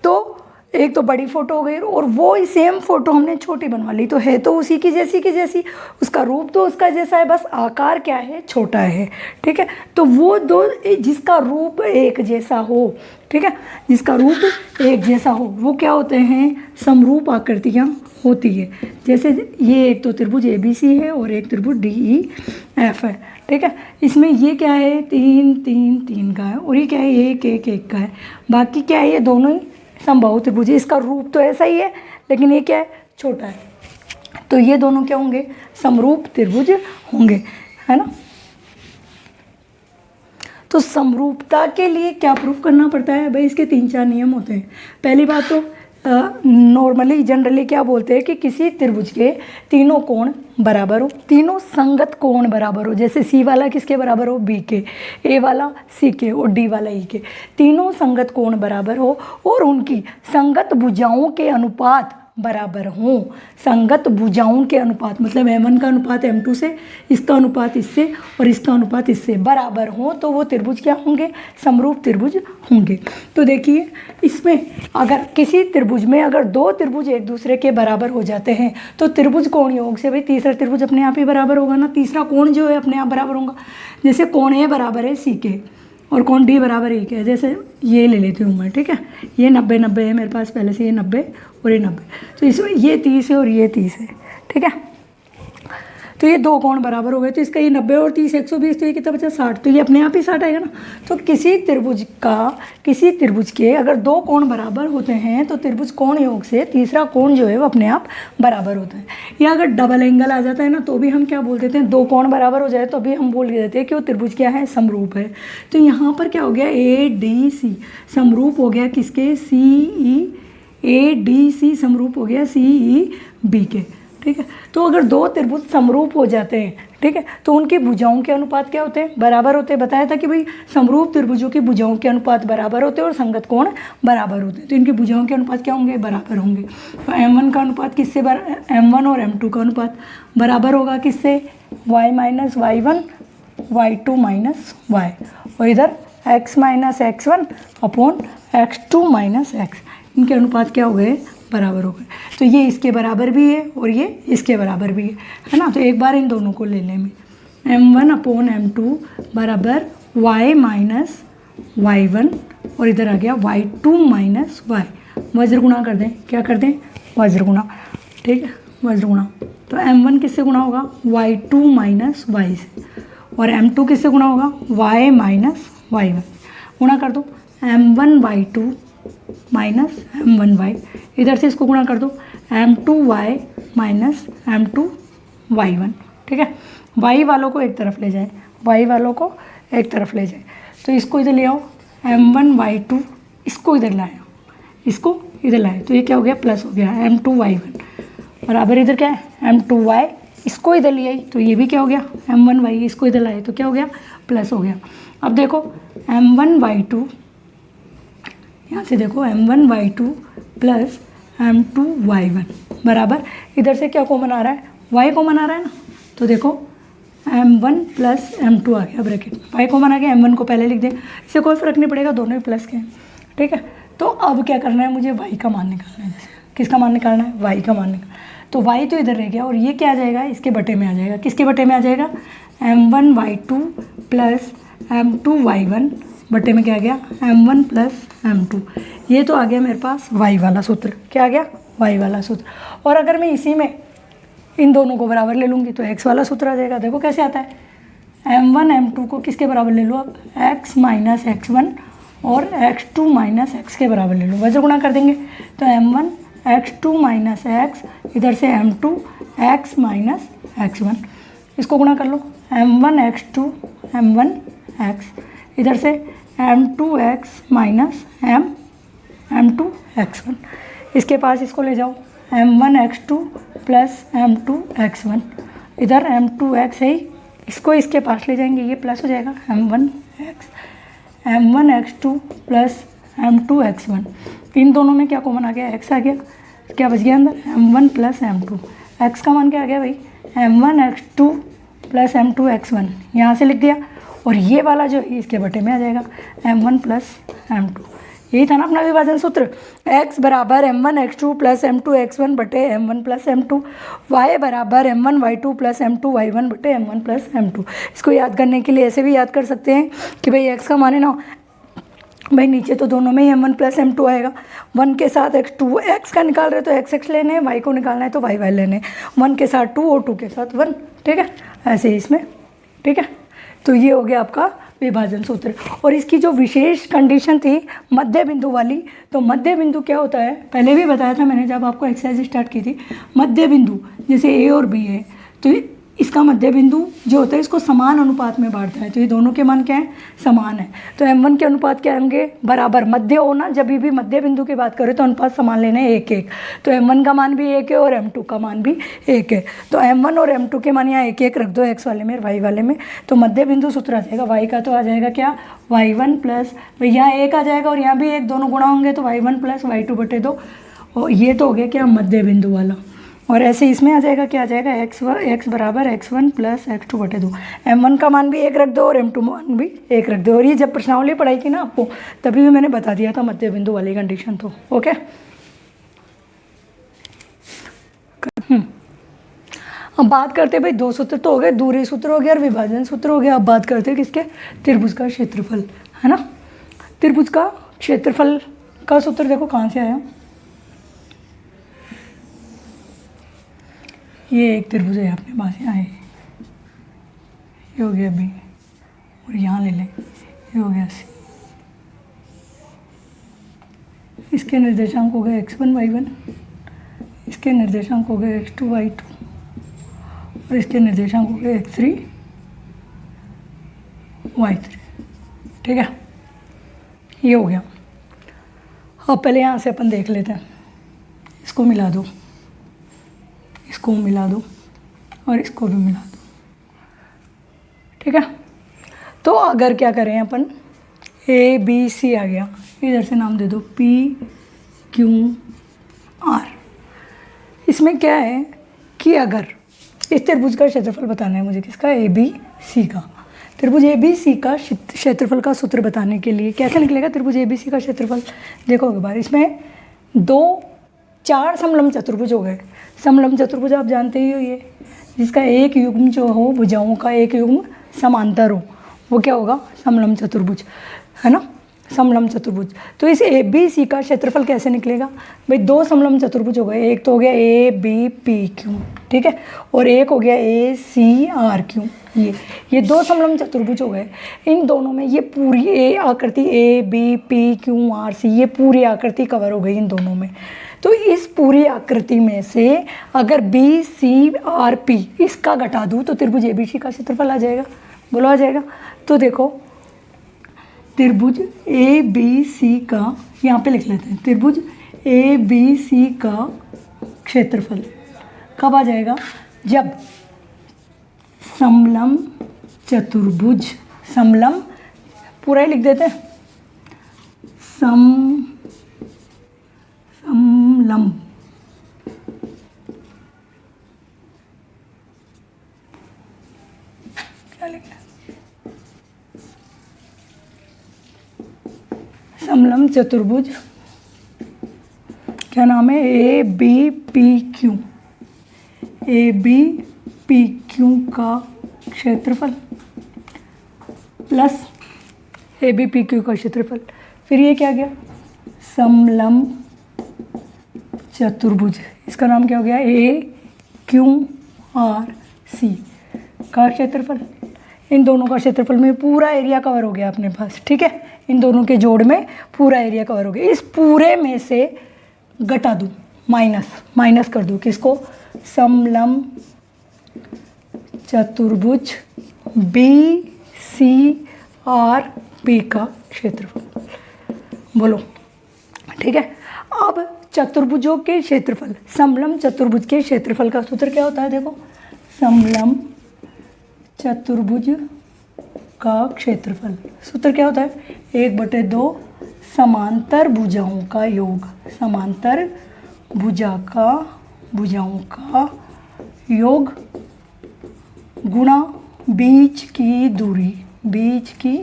तो एक तो बड़ी फ़ोटो हो गई और वो सेम फ़ोटो हमने छोटी बनवा ली, तो है तो उसी की जैसी, उसका रूप तो उसका जैसा है, बस आकार क्या है, छोटा है, ठीक है। तो वो दो, जिसका रूप एक जैसा हो, ठीक है, जिसका रूप एक जैसा हो, वो क्या होते हैं, समरूप आकृतियाँ होती है। जैसे ये एक तो त्रिभुज ABC है और एक त्रिभुज DEF है, ठीक है। इसमें ये क्या है, 3 3 3 का है, और ये क्या है, 1 1 1 का है। बाकी क्या है, ये दोनों ही समबाहु त्रिभुज है। इसका रूप तो ऐसा ही है, लेकिन ये क्या है, छोटा है। तो ये दोनों क्या होंगे, समरूप त्रिभुज होंगे, है ना। तो समरूपता के लिए क्या प्रूफ करना पड़ता है भाई, इसके 3-4 नियम होते हैं। पहली बात तो नॉर्मली जनरली क्या बोलते हैं कि किसी त्रिभुज के तीनों कोण बराबर हो, तीनों संगत कोण बराबर हो। जैसे C वाला किसके बराबर हो, B के, A वाला C के और D वाला E के, तीनों संगत कोण बराबर हो और उनकी संगत भुजाओं के अनुपात बराबर हों। संगत भुजाओं के अनुपात मतलब M1 का अनुपात M2 से, इसका अनुपात इससे और इसका अनुपात इससे बराबर हो, तो वो त्रिभुज क्या होंगे, समरूप त्रिभुज होंगे। तो देखिए इसमें अगर किसी त्रिभुज में अगर दो त्रिभुज एक दूसरे के बराबर हो जाते हैं तो त्रिभुज कोण योग से भाई तीसरा त्रिभुज अपने आप ही बराबर होगा ना, तीसरा कोण जो है अपने आप बराबर होगा। जैसे कोण A बराबर है C के और कोण D बराबर E के, जैसे ये ले लेती हूँ मैं, ठीक है। ये 90 90 है मेरे पास पहले से, ये 90 और ये 90, तो इसमें ये 30 है और ये 30 है, ठीक है। तो ये दो कोण बराबर हो गए, तो इसका ये 90 और 30 120, तो ये कितना बचा 60, तो ये अपने आप ही 60 आएगा ना। तो किसी त्रिभुज के अगर दो कोण बराबर होते हैं तो त्रिभुज कोण योग से तीसरा कोण जो है वो अपने आप बराबर होता है। या अगर डबल एंगल आ जाता है ना तो भी हम क्या बोल देते हैं, दो कोण बराबर हो जाए तो भी हम बोल देते हैं कि वो त्रिभुज क्या है, समरूप है। तो यहाँ पर क्या हो गया, ADC समरूप हो गया किसके, ADC समरूप हो गया CEB के, ठीक है। तो अगर दो त्रिभुज समरूप हो जाते हैं, ठीक है, तो उनकी भुजाओं के अनुपात क्या होते हैं, बराबर होते हैं। बताया था कि भाई समरूप त्रिभुजों की भुजाओं के अनुपात बराबर होते हैं और संगत कोण बराबर होते हैं, तो इनकी भुजाओं के अनुपात क्या होंगे, बराबर होंगे। तो M1 का अनुपात किससे M1 और M2 का अनुपात बराबर होगा किससे, y minus y1 y2 minus y, और इधर x minus x1 upon x2 minus x, इनके अनुपात क्या हो गए, बराबर हो गए। तो ये इसके बराबर भी है और ये इसके बराबर भी है ना। तो एक बार इन दोनों को ले लें में, M1 अपॉन M2 बराबर y माइनस y1 और इधर आ गया y2 माइनस y, वज्र गुणा कर दें, क्या कर दें, वज्र गुणा, ठीक है, वज्र गुणा। तो M1 किससे गुणा होगा, y2 माइनस y से, और M2 किससे गुणा होगा, y माइनस y1, गुणा कर दो M1 y2 माइनस M1y, इधर से इसको गुणा कर दो M2y माइनस M2y1, ठीक है। वाई वालों को एक तरफ ले जाए, वाई वालों को एक तरफ ले जाए, तो इसको इधर ले आओ m1y2, इसको इधर लाया, इसको इधर लाए, तो ये क्या हो गया प्लस हो गया m2y1 बराबर इधर क्या है m2y, इसको इधर ले आई तो ये भी क्या हो गया m1y, इसको इधर लाए तो क्या हो गया प्लस हो गया। अब देखो m1y2, यहाँ से देखो m1y2 प्लस m2y1 बराबर इधर से क्या कॉमन आ रहा है, y कॉमन आ रहा है ना, तो देखो m1 प्लस m2 आ गया ब्रैकेट में, y कॉमन आ गया, m1 को पहले लिख दें, इससे कोई फ़र्क नहीं पड़ेगा, दोनों ही प्लस के हैं, ठीक है। तो अब क्या करना है, मुझे y का मान निकालना है, जैसे किसका मान निकालना है, y का मान निकालना, तो y तो इधर रह गया और ये क्या आ जाएगा, इसके बटे में आ जाएगा, किसके बटे में आ जाएगा m1y2 प्लस m2y1 बटे में क्या आ गया m1 प्लस m2, ये तो आ गया मेरे पास y वाला सूत्र, क्या आ गया y वाला सूत्र। और अगर मैं इसी में इन दोनों को बराबर ले लूँगी तो x वाला सूत्र आ जाएगा, देखो कैसे आता है, m1 m2 को किसके बराबर ले लो अब, x माइनस x1 और x2 माइनस x के बराबर ले लो, वजह गुणा कर देंगे, तो m1 x2 माइनस x, इधर से m2 x माइनस x1, इसको गुणा कर लो, m1 x2 m1 x, इधर से m2 x minus m2 x1, इसके पास इसको ले जाओ m1 x2 plus m2 x1, इधर m2 x है, इसको इसके पास ले जाएंगे, ये प्लस हो जाएगा m1 x2 plus m2 x1, इन दोनों में क्या कॉमन आ गया, x आ गया, क्या बच गया अंदर m1 प्लस m2, x का मान क्या आ गया भाई m1 x2 plus m2 x1, यहाँ से लिख दिया, और ये वाला जो है इसके बटे में आ जाएगा m1 प्लस m2, यही था ना अपना विभाजन सूत्र, x बराबर m1 x2 plus m2 x1 बटे m1 प्लस m2, y बराबर m1 y2 plus m2 y1 बटे m1 प्लस m2। इसको याद करने के लिए ऐसे भी याद कर सकते हैं कि भाई x का मान है ना, भाई नीचे तो दोनों में ही m1 प्लस m2 आएगा, 1 के साथ x2 x का निकाल रहे तो x लेने हैं, y को निकालना है तो y लेने हैं, 1 के साथ 2 और 2 के साथ 1, ठीक है, ऐसे ही इसमें, ठीक है। तो ये हो गया आपका विभाजन सूत्र। और इसकी जो विशेष कंडीशन थी मध्य बिंदु वाली, तो मध्य बिंदु क्या होता है, पहले भी बताया था मैंने जब आपको एक्सरसाइज स्टार्ट की थी, मध्य बिंदु जैसे ए और बी है, तो इसका मध्य बिंदु जो होता है इसको समान अनुपात में बांटता है, तो ये दोनों के मान क्या है, समान है, तो m1 के अनुपात क्या होंगे, बराबर, मध्य होना, जब भी मध्य बिंदु की बात करें तो अनुपात समान लेना है 1-1, तो m1 का मान भी 1 है और m2 का मान भी 1 है, तो m1 और m2 के मान यहाँ 1-1 रख दो, x वाले में और y वाले में, तो मध्य बिंदु सूत्र आ जाएगा y का, तो आ जाएगा क्या y1 प्लस, यहाँ 1 आ जाएगा और यहाँ भी 1, दोनों गुणा होंगे तो y1 प्लस y2 बटे 2, और ये तो हो गया क्या मध्य बिंदु वाला। और ऐसे इसमें आ जाएगा, क्या आ जाएगा x बराबर x1 प्लस x2 बटे 2, m1 का मान भी 1 रख दो और m2 मान भी 1 रख दो, और ये जब प्रश्नावली पढ़ाई थी ना आपको तभी भी मैंने बता दिया था मध्य बिंदु वाली कंडीशन, तो ओके। अब बात करते हैं भाई, दो सूत्र तो हो गए, दूरी सूत्र हो गया और विभाजन सूत्र हो गया, अब बात करते हैं किसके, त्रिभुज का क्षेत्रफल, है ना। त्रिभुज का क्षेत्रफल का सूत्र देखो कहाँ से आया, ये एक त्रिभुज है अपने पास, यहाँ है, ये हो गया बी, और यहाँ ले लें, ये हो गया सी, इसके निर्देशांक हो गए x1 y1, इसके निर्देशांक हो गए x2 y2, और इसके निर्देशांक हो गए x3 y3, ठीक है, ये हो गया। अब पहले यहाँ से अपन देख लेते हैं, इसको मिला दो, इसको मिला दो और इसको भी मिला दो, ठीक है। तो अगर क्या करें अपन, ए बी सी आ गया, इधर से नाम दे दो P Q R, इसमें क्या है कि अगर इस त्रिभुज का क्षेत्रफल बताना है मुझे, किसका, ए बी सी का, त्रिभुज ए बी सी का क्षेत्रफल का सूत्र बताने के लिए कैसे निकलेगा त्रिभुज ए बी सी का क्षेत्रफल, देखो एक बार, इसमें 4 समलंब चतुर्भुज हो गए, समलंब चतुर्भुज आप जानते ही हो, ये जिसका एक युग्म जो हो, भुजाओं का एक युग्म समांतर हो, वो क्या होगा, समलंब चतुर्भुज, है ना। समलंब चतुर्भुज। तो इस ए बी सी का क्षेत्रफल कैसे निकलेगा भाई, दो समलंब चतुर्भुज हो गए, एक तो हो गया ए बी पी क्यू, ठीक है, और एक हो गया ए सी आर क्यू। ये दो समलंब चतुर्भुज हो गए। इन दोनों में ये पूरी ए आकृति A B P Q R C, ये पूरी आकृति कवर हो गई इन दोनों में। तो इस पूरी आकृति में से अगर बी सी आर पी इसका घटा दूँ तो त्रिभुज ए बी सी का क्षेत्रफल आ जाएगा। बोलो आ जाएगा। तो देखो त्रिभुज ए बी सी का, यहाँ पे लिख लेते हैं, त्रिभुज ए बी सी का क्षेत्रफल कब आ जाएगा, जब समलंब चतुर्भुज, समलंब पूरा ही लिख देते हैं, समलंब क्या लिखना, समलंब चतुर्भुज क्या नाम है, A B P Q, A B P Q का क्षेत्रफल plus A B P Q का क्षेत्रफल, फिर ये क्या गया, समलंब चतुर्भुज, इसका नाम क्या हो गया, ए क्यू आर सी का क्षेत्रफल। इन दोनों का क्षेत्रफल में पूरा एरिया कवर हो गया अपने पास, ठीक है, इन दोनों के जोड़ में पूरा एरिया कवर हो गया। इस पूरे में से घटा दूँ, माइनस कर दूँ किसको, समलंब चतुर्भुज बी सी आर पी का क्षेत्रफल। बोलो ठीक है। अब चतुर्भुजों के क्षेत्रफल, समलंब चतुर्भुज के क्षेत्रफल का सूत्र क्या होता है, देखो, समलंब चतुर्भुज का क्षेत्रफल सूत्र क्या होता है, 1/2 समांतर भुजाओं का योग, समांतर भुजाओं का योग गुणा बीच की दूरी, बीच की,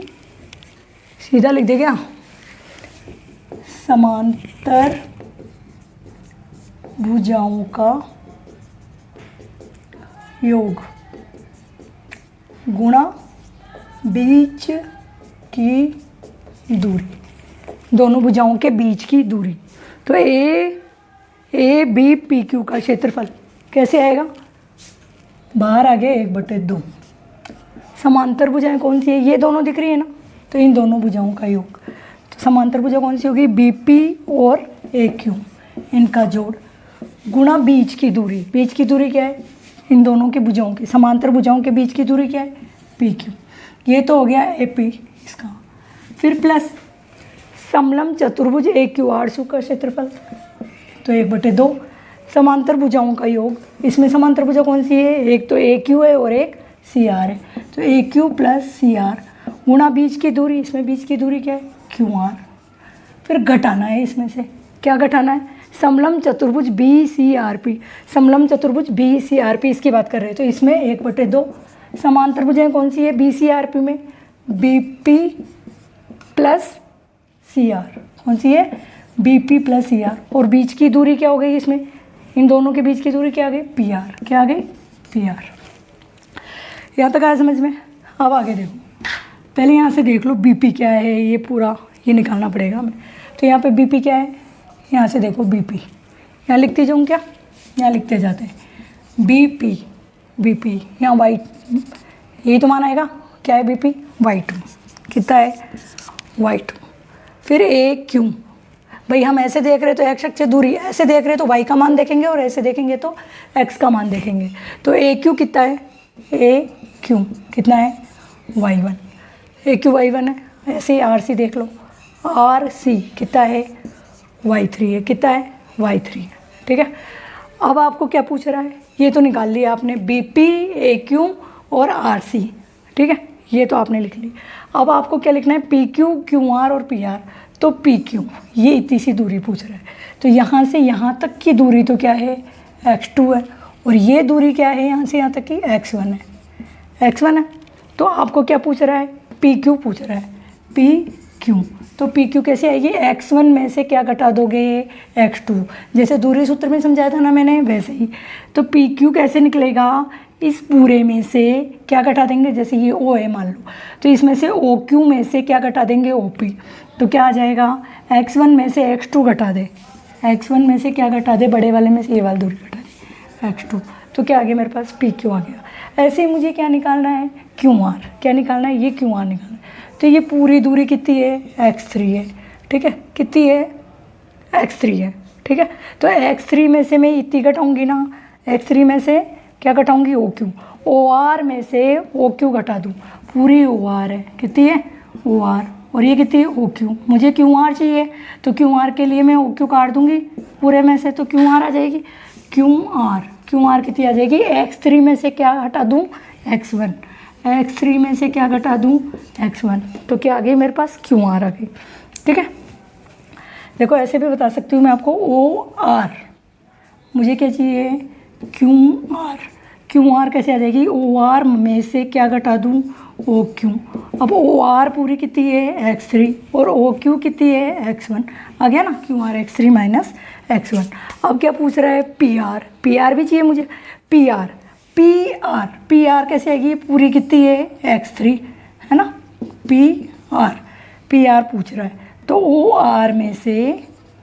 सीधा लिख दे क्या, समांतर भुजाओं का योग गुणा बीच की दूरी, दोनों भुजाओं के बीच की दूरी। तो ए बी पी क्यू का क्षेत्रफल कैसे आएगा, बाहर आ गया 1/2, समांतर भुजाएं कौन सी है, ये दोनों दिख रही है ना, तो इन दोनों भुजाओं का योग, तो समांतर भुजा कौन सी होगी, बी पी और ए क्यू, इनका जोड़ गुणा बीच की दूरी, बीच की दूरी क्या है, इन दोनों के भुजाओं की, समांतर भुजाओं के बीच की दूरी क्या है, पी क्यू, ये तो हो गया ए पी इसका, फिर प्लस समलंब चतुर्भुज ए क्यू आर सी का क्षेत्रफल, तो 1/2 समांतर भुजाओं का योग, इसमें समांतर भुजा कौन सी है, एक तो ए क्यू है और एक सी आर है, तो ए क्यू प्लस सी आर गुणा बीच की दूरी, इसमें बीच की दूरी क्या है, क्यू आर, फिर घटाना है, इसमें से क्या घटाना है, समलंब चतुर्भुज बी सी आर पी, समलंब चतुर्भुज बी सी आर पी इसकी बात कर रहे हैं, तो इसमें 1/2 समांतर भुजाएं कौन सी है, बी सी आर पी में B P plus C R, कौन सी है, B P plus C R, और बीच की दूरी क्या हो गई, इसमें इन दोनों के बीच की दूरी क्या आ गई, पी आर, क्या आ गई, पी आर। यहाँ तक आया समझ में। अब आगे देखो, पहले यहाँ से देख लो बी पी क्या है, ये पूरा ये निकालना पड़ेगा हमें, तो यहाँ पे बी पी क्या है, यहाँ से देखो बी पी, यहाँ लिखते जाऊँ क्या, यहाँ लिखते जाते हैं बी पी, यहाँ वाइट, यही तो माना आएगा, क्या है बी पी, वाई2, कितना है, वाई2, फिर ए क्यू, भाई हम ऐसे देख रहे तो एक्स अक्ष से दूरी, ऐसे देख रहे तो वाई का मान देखेंगे और ऐसे देखेंगे तो एक्स का मान देखेंगे, तो ए क्यू कितना है, ए क्यू कितना है, y1, ए क्यू y1 है, ऐसे ही आर सी देख लो, आर सी कितना है, y3 है, कितना है, y3 है, ठीक है। अब आपको क्या पूछ रहा है, ये तो निकाल लिया आपने, बी पी ए क्यू और आर सी, ठीक है, ये तो आपने लिख ली। अब आपको क्या लिखना है, पी क्यू, क्यू आर और पी आर, तो पी क्यू ये इतनी सी दूरी पूछ रहा है, तो यहाँ से यहाँ तक की दूरी तो क्या है, x2 है, और ये दूरी क्या है, यहाँ से यहाँ तक की x1 है, x1 है, तो आपको क्या पूछ रहा है, पी क्यू पूछ रहा है, पी क्यू, तो पी क्यू कैसे आएगी, x1 में से क्या घटा दोगे, x2, जैसे दूरी सूत्र में समझाया था ना मैंने वैसे ही। तो पी क्यू कैसे निकलेगा, इस पूरे में से क्या घटा देंगे, जैसे ये ओ है मान लो, तो इसमें से ओ क्यू में से क्या घटा देंगे, ओ पी, तो क्या आ जाएगा, x1 में से x2 घटा दे, x1 में से क्या घटा दे, बड़े वाले में से ये वाली दूरी घटा दे x2, तो क्या आ गया मेरे पास PQ आ गया। ऐसे ही मुझे क्या निकालना है, QR, क्या निकालना है, ये QR निकालना है। तो ये पूरी दूरी कितनी है, x3 है, ठीक है, कितनी है, x3 है, ठीक है। तो x3 में से मैं इतनी घटाऊंगी ना, x3 में से क्या घटाऊंगी, OQ, OR में से OQ घटा दूँ, पूरी OR है, कितनी है OR, और ये कितनी है OQ, मुझे QR चाहिए, तो QR के लिए मैं OQ काट दूंगी पूरे में से, तो QR आ जाएगी, QR कितनी आ जाएगी, x3 में से क्या घटा दूँ, x1, x3 में से क्या घटा दूँ, x1, तो क्या आ गई मेरे पास, QR आ गई, ठीक है। देखो ऐसे भी बता सकती हूँ मैं आपको, OR, मुझे क्या चाहिए, QR कैसे आ जाएगी, OR में से क्या घटा दूँ, OQ, अब OR पूरी कितनी है, x3, और OQ कितनी है, x1, आ गया ना, QR x3 माइनस x1। अब क्या पूछ रहा है, PR भी चाहिए मुझे, PR कैसे आएगी, पूरी कितनी है, x3, है ना, PR पूछ रहा है, तो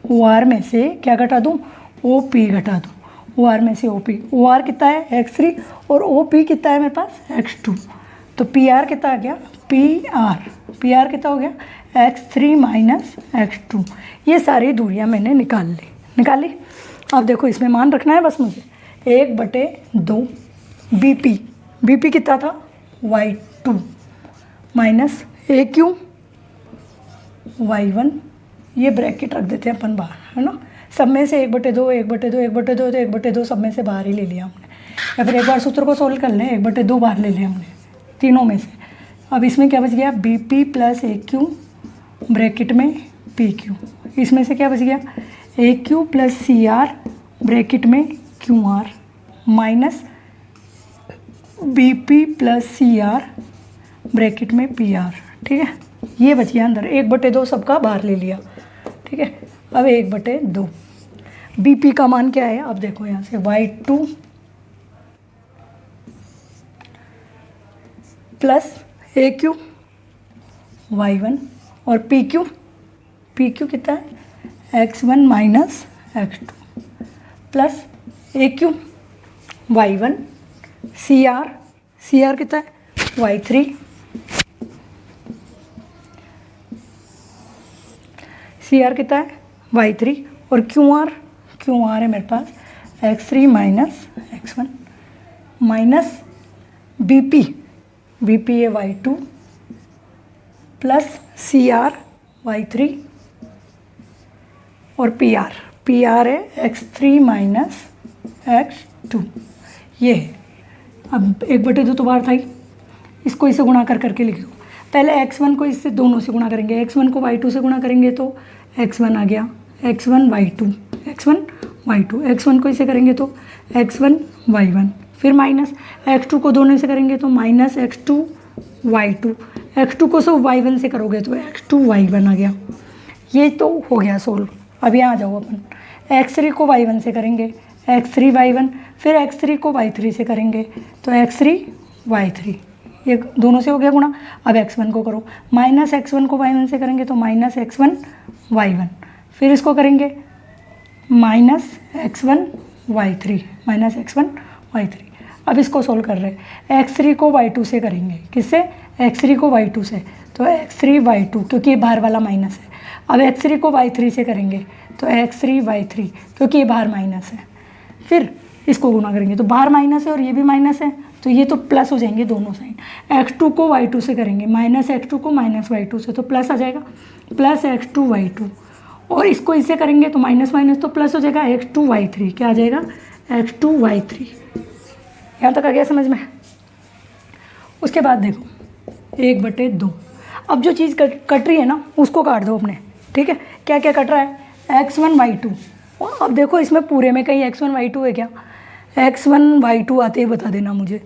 OR में से क्या घटा दूँ, OP घटा दूँ, OR में से OR कितना है, x3, और OP कितना है मेरे पास, x2, तो PR कितना आ गया, PR कितना हो गया, x3 माइनस x2। ये सारी दूरियां मैंने निकाल ली। अब देखो इसमें मान रखना है बस मुझे, 1/2 BP कितना था, y2 माइनस AQ y1, ये ब्रैकेट रख देते हैं अपन बाहर, है ना, सब में से 1/2 तो 1/2 सब में से बाहर ही ले लिया हमने, या फिर एक बार सूत्र को सोल्व कर लें, 1/2 बाहर ले लिया हमने तीनों में से। अब इसमें क्या बच गया, BP प्लस AQ ब्रैकेट में PQ, इसमें से क्या बच गया, AQ प्लस CR ब्रैकेट में QR minus BP plus CR bracket में PR, ठीक है, ये बच गया अंदर, 1/2 सबका बाहर ले लिया, ठीक है। अब 1/2 BP का मान क्या है, अब देखो यहाँ से y2 प्लस AQ y1, और PQ कितना है, x1 minus x2 plus AQ y1, CR कितना है, y3, CR कितना है, y3, और QR है मेरे पास x3 minus x1 minus BP है y2 प्लस CR y3, और PR है x3 माइनस x2, ये है। अब 1/2 तो बाहर था ही, इसको इससे गुणा करके लिख दो। पहले x1 को इससे दोनों से गुणा करेंगे, x1 को y2 से गुणा करेंगे तो x1 आ गया, x1 y2 को इससे करेंगे तो x1 y1, फिर माइनस x2 को दोनों से करेंगे तो माइनस x2 y2, x2 को सब y1 से करोगे तो x2 y1 आ गया। ये तो हो गया सोल्व। अब यहाँ आ जाओ, अपन x3 को y1 से करेंगे, x3 y1, फिर x3 को y3 से करेंगे तो x3 y3, ये दोनों से हो गया गुणा। अब x1 को करो, माइनस x1 को y1 से करेंगे तो माइनस x1 y1, फिर इसको करेंगे माइनस x1 y3, अब इसको सोल्व कर रहे हैं। x3 को y2 से करेंगे, किससे, x3 को y2 से, तो x3 y2, क्योंकि ये बाहर वाला माइनस है। अब x3 को y3 से करेंगे तो x3 y3, क्योंकि ये बाहर माइनस है। फिर इसको गुणा करेंगे तो बाहर माइनस है और ये भी माइनस है, तो ये तो प्लस हो जाएंगे दोनों साइड। x2 को y2 से करेंगे, माइनस x2 को माइनस y2 से, तो प्लस आ जाएगा, प्लस x2 y2, और इसको इससे करेंगे तो माइनस तो प्लस हो जाएगा x2 y3, क्या आ जाएगा, x2 y3। यहाँ तक आ गया समझ में। उसके बाद देखो 1/2, अब जो चीज़ कट रही है ना उसको काट दो अपने, ठीक है। क्या क्या कट रहा है, x1 y2, अब देखो इसमें पूरे में कहीं x1 y2 है क्या, x1 y2 आते ही बता देना मुझे,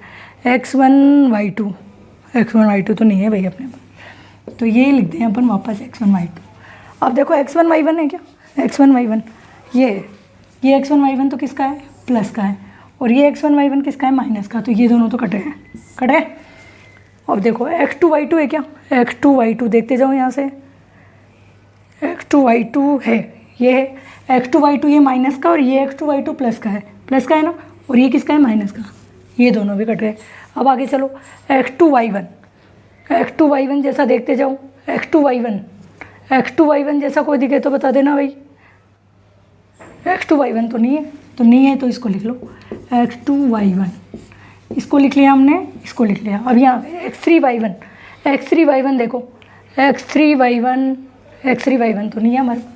x1 y2 तो नहीं है भाई अपने पास, तो ये लिख दें अपन वापस x1 y2। अब देखो x1 y1 है क्या, x1 y1 ये x1 y1 तो किसका है, प्लस का है, और ये x1 y1 किसका है, माइनस का, तो ये दोनों तो कटे। अब देखो x2 y2 है क्या, x2 y2 देखते जाओ यहाँ से, x2y2 है, ये है x2y2, ये माइनस का और ये x2y2 प्लस का है ना, और ये किसका है, माइनस का, ये दोनों भी कट गए। अब आगे चलो x2y1 जैसा देखते जाओ, x2y1 जैसा कोई दिखे तो बता देना भाई। x2y1 तो नहीं है तो इसको लिख लो x2y1, इसको लिख लिया हमने, इसको लिख लिया। अब यहाँ पे x3y1 देखो, x3y1 तो नहीं है हमारे पास,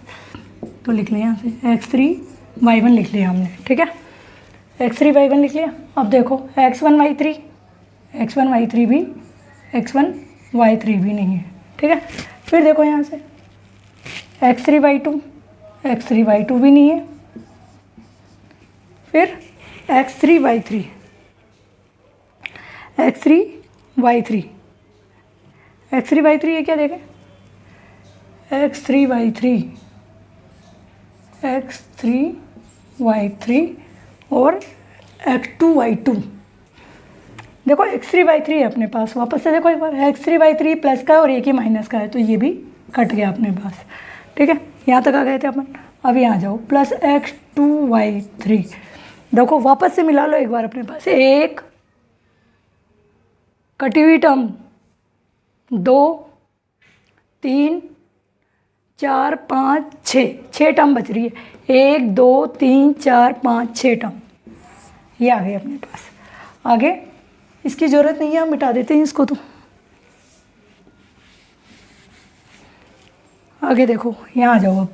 तो लिख लिया यहाँ से x3y1 लिख लिया हमने, ठीक है, x3y1 लिख लिया। अब देखो x1y3 भी नहीं है, ठीक है। फिर देखो यहाँ से x3y2 भी नहीं है, फिर x3y3 ये क्या देखें, x3y3 और x2y2, देखो x3y3 है अपने पास, वापस से देखो एक बार, x3y3 प्लस का है और एक ही माइनस का है, तो ये भी कट गया अपने पास, ठीक है। यहाँ तक आ गए थे अपन। अब यहाँ जाओ प्लस x2y3, देखो वापस से मिला लो एक बार अपने पास, एक कटी हुई टर्म, 2 3 4 5 6 टर्म बच रही है, 1 2 3 4 5 6 टर्म, ये आ गए अपने पास। आगे इसकी ज़रूरत नहीं है, हम मिटा देते हैं इसको। तो आगे देखो, यहाँ आ जाओ, अब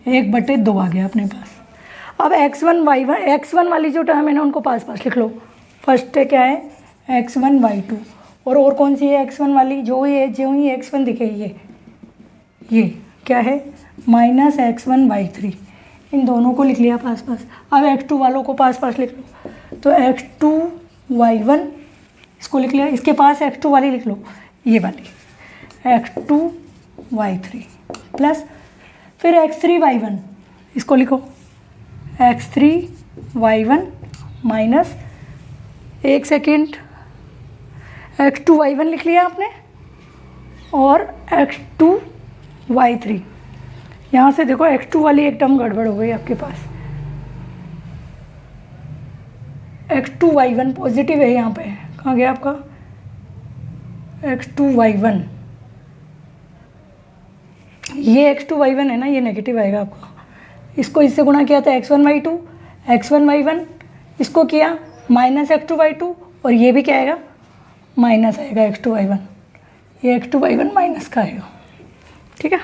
1/2 आ गया अपने पास। अब x1 वाली जो टर्म है ना, उनको पास लिख लो। फर्स्ट है क्या है, x1y2, और कौन सी है x1 वाली, जो ही x1 दिखे, ये क्या है, माइनस x1y3, इन दोनों को लिख लिया पास। अब x2 वालों को पास लिख लो, तो x2y1 इसको लिख लिया, इसके पास x2 वाली लिख लो, ये वाली x2y3 प्लस, फिर x3y1 इसको लिखो, x3y1 माइनस, एक सेकेंड, x2y1 लिख लिया आपने, और x2y3, यहाँ से देखो x2 वाली एक टर्म गड़बड़ हो गई आपके पास, x2y1 पॉजिटिव है, यहाँ पे कहाँ गया आपका x2y1, ये x2y1 है ना, ये नेगेटिव आएगा आपका। इसको इससे गुणा किया था x1y1, इसको किया माइनस x2y2, और ये भी क्या आएगा, माइनस आएगा x2y1, ये x2y1 माइनस का आएगा, ठीक है।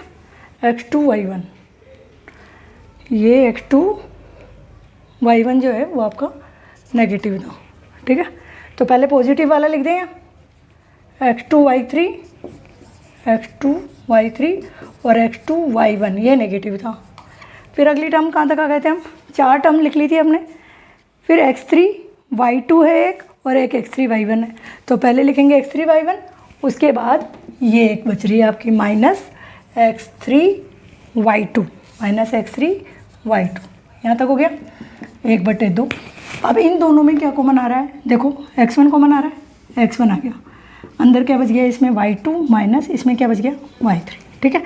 x2y1, ये x2y1 जो है वो आपका नेगेटिव था, ठीक है। तो पहले पॉजिटिव वाला लिख दें यहाँ, x2y3 और x2y1 ये नेगेटिव था। फिर अगली टर्म कहाँ तक आ गए थे हम, 4 टर्म लिख ली थी हमने। फिर x3y2 है एक, और एक x3y1 है, तो पहले लिखेंगे x3y1, उसके बाद ये एक बच रही है आपकी माइनस x3y2, यहाँ तक हो गया 1/2। अब इन दोनों में क्या कॉमन आ रहा है, देखो x1 कॉमन आ रहा है, x1 आ गया, अंदर क्या बच गया, इसमें y2 माइनस इसमें क्या बच गया, y3, ठीक है।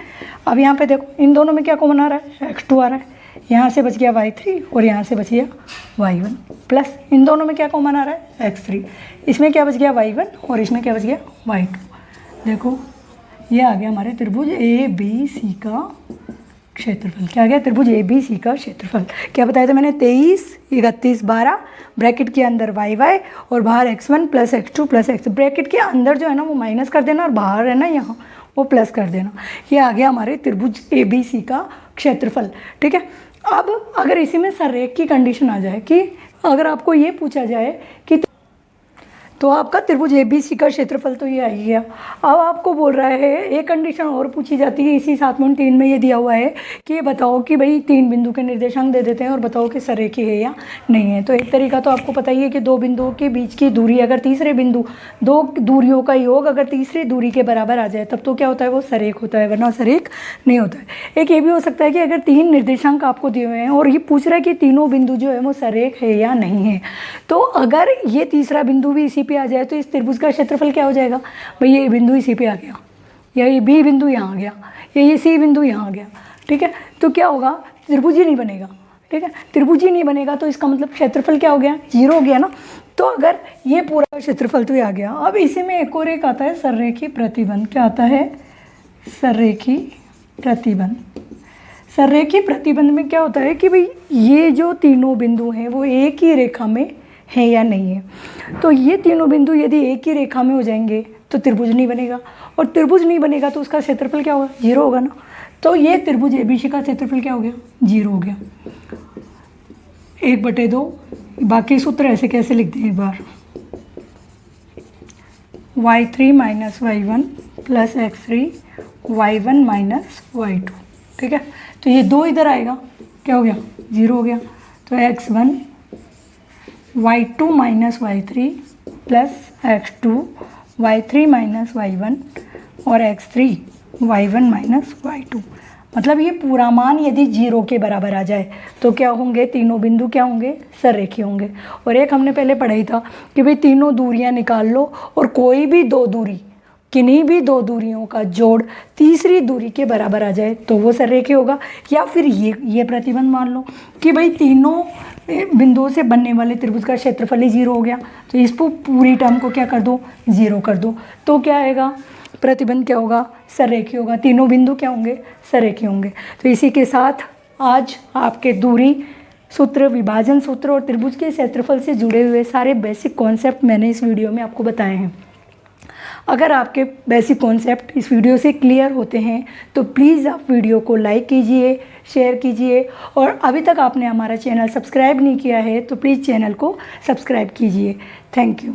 अब यहाँ पे देखो इन दोनों में क्या कॉमन आ रहा है, x2 आ रहा है, यहाँ से बच गया y3 और यहाँ से बच गया y1, प्लस इन दोनों में क्या कॉमन आ रहा है, x3, इसमें क्या बच गया y1 और इसमें क्या बच गया y2। देखो ये आ गया हमारे त्रिभुज ABC का क्षेत्रफल। क्या आ गया, त्रिभुज ABC का क्षेत्रफल। क्या बताया था मैंने, 23 31 12 ब्रैकेट के अंदर y और बाहर x1 plus x2 plus x, bracket के अंदर जो है ना वो माइनस कर देना और बाहर है ना यहाँ वो प्लस कर देना। ये आ गया हमारे त्रिभुज ABC का क्षेत्रफल, ठीक है। अब अगर इसी में सररेख की कंडीशन आ जाए कि अगर आपको ये पूछा जाए कि तो आपका त्रिभुज ABC का क्षेत्रफल तो ये आ ही गया। अब आपको बोल रहा है एक कंडीशन और पूछी जाती है इसी 7.3 में, ये दिया हुआ है कि बताओ कि भाई 3 बिंदु के निर्देशांक दे देते हैं और बताओ कि सरेखी है या नहीं है। तो एक तरीका तो आपको पता ही है कि 2 बिंदुओं के बीच की दूरी अगर तीसरे बिंदु 2 दूरियों का योग अगर तीसरी दूरी के बराबर आ जाए तब तो क्या होता है, वो सरेख होता है, वरना सरेख नहीं होता है। एक ये भी हो सकता है कि अगर 3 निर्देशांक आपको दिए हुए हैं और ये पूछ रहा है कि तीनों बिंदु जो है वो सरेख है या नहीं है, तो अगर ये तीसरा बिंदु भी इसी पे आ जाए तो इस त्रिभुज का क्षेत्रफल क्या हो जाएगा, भाई ये बिंदु इसी पे आ गया, या ये बी बिंदु यहाँ आ गया, या ये सी बिंदु यहाँ आ गया, ठीक है। तो क्या होगा, त्रिभुज ही नहीं बनेगा, ठीक है। त्रिभुज ही नहीं बनेगा तो इसका मतलब क्षेत्रफल क्या हो गया, 0 हो गया ना। तो अगर ये पूरा क्षेत्रफल तो ये आ गया। अब इसी में एक और एक आता है सररेखी प्रतिबंध। क्या आता है, सररेखी प्रतिबंध। सररेखी प्रतिबंध में क्या होता है कि भाई ये जो तीनों बिंदु हैं वो एक ही रेखा में है या नहीं है। तो ये तीनों बिंदु यदि एक ही रेखा में हो जाएंगे तो त्रिभुज नहीं बनेगा, और त्रिभुज नहीं बनेगा तो उसका क्षेत्रफल क्या होगा, 0 होगा ना। तो ये त्रिभुज ABC का क्षेत्रफल क्या हो गया, 0 हो गया। 1/2। बाकी सूत्र ऐसे कैसे लिखते हैं एक बार, y3 minus y1 plus x3 y1 minus y2, ठीक है। तो ये 2 इधर आएगा, क्या हो गया, 0 हो गया। तो x1 y2 minus y3 plus x2 y3 minus y1 और x3 y1 माइनस y2। मतलब ये पूरा मान यदि 0 के बराबर आ जाए तो क्या होंगे, तीनों बिंदु क्या होंगे, सररेखी होंगे। और एक हमने पहले पढ़ा ही था कि भाई तीनों दूरियां निकाल लो और कोई भी 2 दूरी, किन्हीं भी 2 दूरियों का जोड़ तीसरी दूरी के बराबर आ जाए तो वो सररेखी होगा। या फिर ये प्रतिबंध मान लो कि भाई तीनों बिंदुओं से बनने वाले त्रिभुज का क्षेत्रफल ही 0 हो गया, तो इस पूरी टर्म को क्या कर दो, 0 कर दो। तो क्या आएगा, प्रतिबंध क्या होगा, सररेखी होगा। तीनों बिंदु क्या होंगे, सररेखी होंगे। तो इसी के साथ आज आपके दूरी सूत्र, विभाजन सूत्र और त्रिभुज के क्षेत्रफल से जुड़े हुए सारे बेसिक कॉन्सेप्ट मैंने इस वीडियो में आपको बताए हैं। अगर आपके बेसिक कॉन्सेप्ट इस वीडियो से क्लियर होते हैं तो प्लीज़ आप वीडियो को लाइक कीजिए, शेयर कीजिए, और अभी तक आपने हमारा चैनल सब्सक्राइब नहीं किया है तो प्लीज़ चैनल को सब्सक्राइब कीजिए। Thank you.